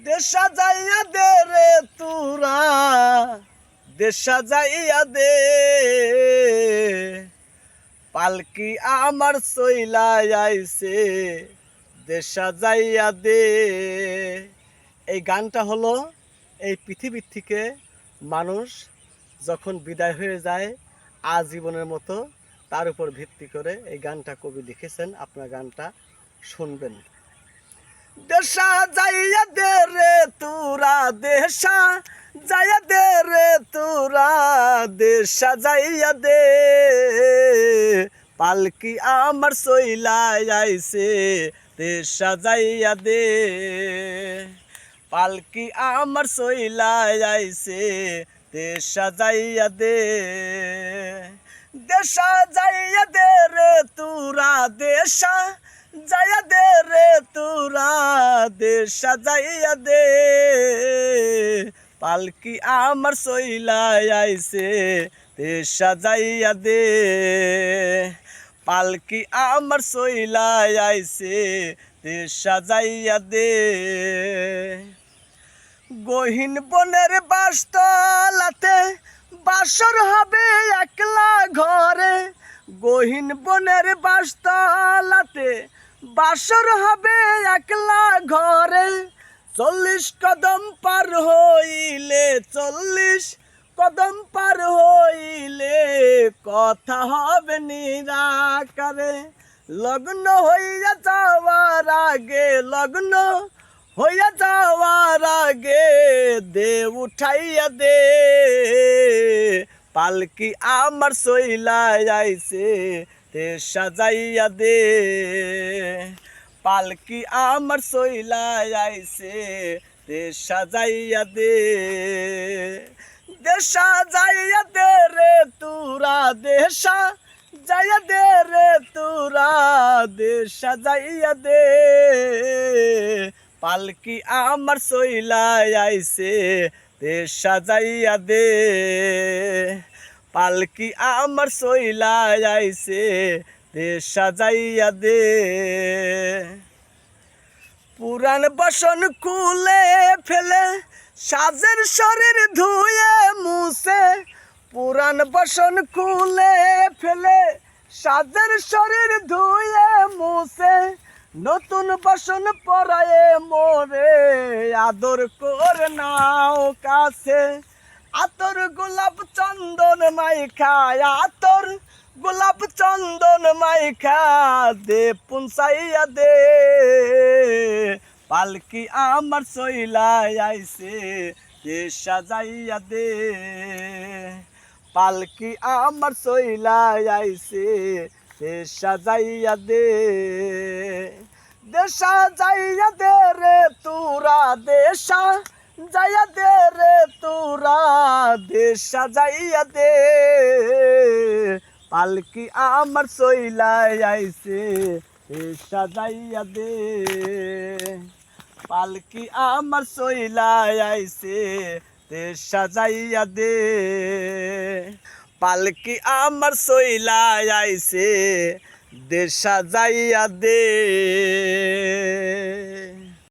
দেশ সাজাইয়া দে রে তোরা, দেশ সাজাইয়া দে, পালকি আমার চইলা আইছে, দেশ সাজাইয়া দে। এই গানটা হলো এই পৃথিবীর থেকে মানুষ যখন বিদায় হয়ে যায় আজীবনের মতো, তার উপর ভিত্তি করে এই গানটা কবি লিখেছেন। আপনার গানটা শুনবেন। দেশা যাইয়া দে রে তোরা, দেশা যাইয়া দে রে তোরা, দেশা যাইয়া দে, পালকি আমার চইলা আইছে, দেশা যাইয়া দে, পালকি আমার চইলা আইছে, দেশা যাইয়া দে। দেশা যাইয়া দে রে তোরা, দেশা যাইয়া দে রে তোরা, দেশা যাইয়া দে, পালকি আমার চইলা আইছে, দেশা যাইয়া দে, পালকি আমার চইলা আইছে, দেশা যাইয়া দে। গহীন বনের বাসতলাতে বাসর হবে একলা ঘরে, গহীন বনের বাসতলাতে বাসর হবে একলা ঘরে। 40 কদম পার হইলে, 40 কদম পার হইলে কথা হবে নিরাকারে। লগ্ন হইয়া যাওয়ার আগে, লগ্ন হইয়া যাওয়ার আগে দে উঠাইয়া দে, পালকি আমার চইলা আইছে, দেশ সাজাইয়া দে, পালকি আমার চইলা আইছে, দেশ সাজাইয়া দে। দেশ সাজাইয়া দে রে তোরা, দেশা যাইয়া দে রে তোরা, দেশ সাজাইয়া দে, পালকি আমার চইলা আইছে, দেশ সাজাইয়া দে, পালকি আমার চইলা আইছে, দেশ সাজাইয়া দে। পুরান বাসন খুলে ফেলে সাজের শরীর ধুয়ে মুছে, পুরান বাসন খুলে ফেলে সাজের শরীর ধুয়ে মুছে, নতুন বাসন পরায়ে মোরে আদর করে নাও কাছে। আতর গোলাপ চন্দন মাইখা, আতর গোলাপ চন্দন মাইখা দে পুনসাইয়া দে, পালকি আমার চইলা আইছে, দেশ সাজাইয়া দে, পালকি আমার চইলা আইছে, দেশ সাজাইয়া দে। দেশা যাইয়া দে রে তোরা, দেশা যাইয়া দে রে তোরা, দেশা যাইয়া দে, পালকি আমার চইলা আইছে, দেশ সাজাইয়া দে, পালকি আমার চইলা আইছে, দেশ সাজাইয়া দে, পালকি আমার চইলা আইছে, দেশ সাজাইয়া দে।